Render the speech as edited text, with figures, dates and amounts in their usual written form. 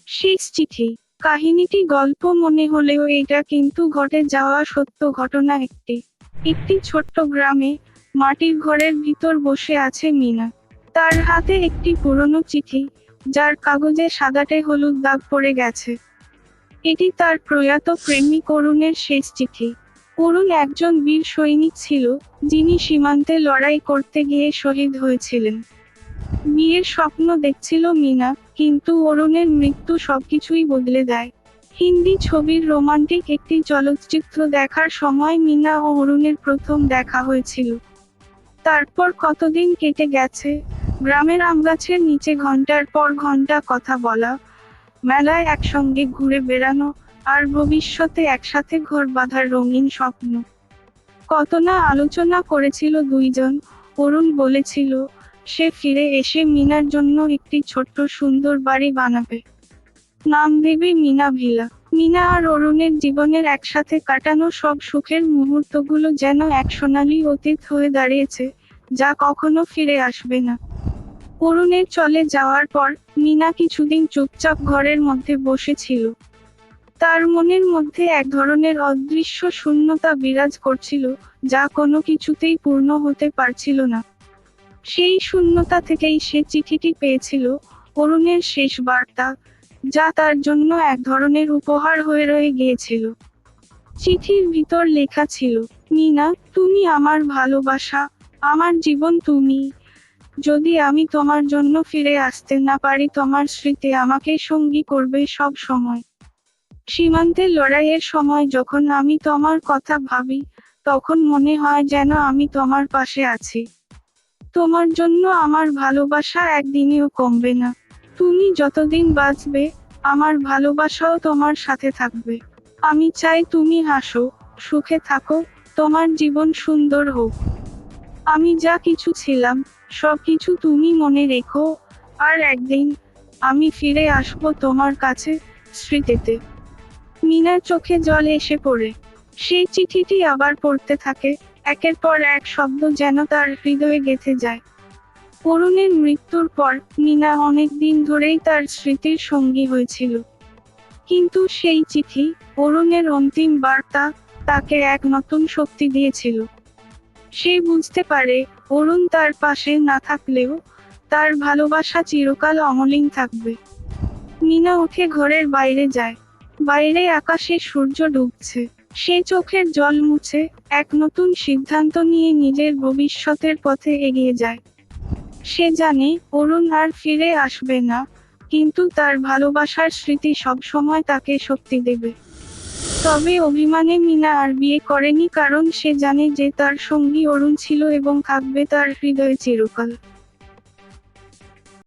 শেষ চিঠি। কাহিনীটি গল্প মনে হলেও এটা কিন্তু ঘটে যাওয়া সত্য ঘটনা। একটি ছোট্ট গ্রামে মাটির ঘরের ভিতর বসে আছে মিনা। তার হাতে একটি পুরনো চিঠি, যার কাগজে সাদাটে হলুদ দাগ পড়ে গেছে। এটি তার প্রয়াত প্রেমিক অরুণের শেষ চিঠি। অরুণ একজন বীর সৈনিক ছিল, যিনি সীমান্তে লড়াই করতে গিয়ে শহীদ হয়েছিলেন। বিয়ের স্বপ্ন দেখছিল মিনা, কিন্তু অরুণের মৃত্যু সবকিছুই বদলে দেয়। হিন্দি ছবির রোমান্টিক একটি চলচ্চিত্র দেখার সময় মিনা ও অরুণের প্রথম দেখা হয়েছিল। তারপর কতদিন কেটে গেছে, গ্রামের আমগাছের নিচে ঘন্টার পর ঘন্টা কথা বলা, মেলায় একসঙ্গে ঘুরে বেড়ানো, আর ভবিষ্যতে একসাথে ঘর বাঁধার রঙিন স্বপ্ন। কত না আলোচনা করেছিল দুইজন। অরুণ বলেছিল, সে ফিরে এসে মিনার জন্য একটি ছোট্ট সুন্দর বাড়ি বানাবে। নাম দেবে মিনা ভিলা। মিনা আর অরুণের জীবনের একসাথে কাটানো সব সুখের মুহূর্তগুলো যেন এক সোনালী অতীত হয়ে দাঁড়িয়েছে, যা কখনো ফিরে আসবে না। অরুণের চলে যাওয়ার পর মিনা কিছুদিন চুপচাপ ঘরের মধ্যে বসেছিল। তার মনের মধ্যে এক ধরনের অদৃশ্য শূন্যতা বিরাজ করছিল, যা কোনো কিছুতেই পূর্ণ হতে পারছিল না। সেই শূন্যতা থেকেই সে চিঠিটি পেয়েছিল, অরুণের শেষ বার্তা, যা তার জন্য এক ধরনের উপহার হয়ে রয়ে গিয়েছিল। চিঠির ভিতর লেখা ছিল, মিনা, তুমি আমার ভালোবাসা, আমার জীবন তুমি। যদি আমি তোমার জন্য ফিরে আসতে না পারি, তোমার স্মৃতি আমাকে সঙ্গী করবে সব সময়। সীমান্তের লড়াইয়ের সময় যখন আমি তোমার কথা ভাবি, তখন মনে হয় যেন আমি তোমার পাশে আছি। তোমার জন্য আমার ভালোবাসা একদিনেও কমবে না। তুমি যতদিন বাঁচবে, আমার ভালোবাসাও তোমার সাথে থাকবে। আমি চাই তুমি হাসো, সুখে থাকো, তোমার জীবন সুন্দর হোক। আমি যা কিছু ছিলাম, সব কিছু তুমি মনে রেখো, আর একদিন আমি ফিরে আসবো তোমার কাছে, স্মৃতিতে। মিনার চোখে জল এসে পড়ে। সেই চিঠিটি আবার পড়তে থাকে, একের পর এক শব্দ যেন তার হৃদয়ে গেঁথে যায়। অরুণের মৃত্যুর পর মিনা অনেক দিন ধরেই তার স্মৃতির সঙ্গী হয়েছিল। কিন্তু সেই চিঠি, অরুণের অন্তিম বার্তা, তাকে এক নতুন শক্তি দিয়েছিল। সে বুঝতে পারে, অরুণ তার পাশে না থাকলেও তার ভালোবাসা চিরকাল অমলিন থাকবে। মিনা উঠে ঘরের বাইরে যায়। বাইরে আকাশে সূর্য ডুবছে। সে চোখের জল মুছে এক নতুন সিদ্ধান্ত নিয়ে নিজের ভবিষ্যতের পথে এগিয়ে যায়। সে জানে, অরুণ আর ফিরে আসবে না, কিন্তু তার ভালোবাসার স্মৃতি সবসময় তাকে শক্তি দেবে। তবে অভিমানে মিনা আর বিয়ে করেনি, কারণ সে জানে যে তার সঙ্গী অরুণ ছিল এবং থাকবে তার হৃদয়ে চিরকাল।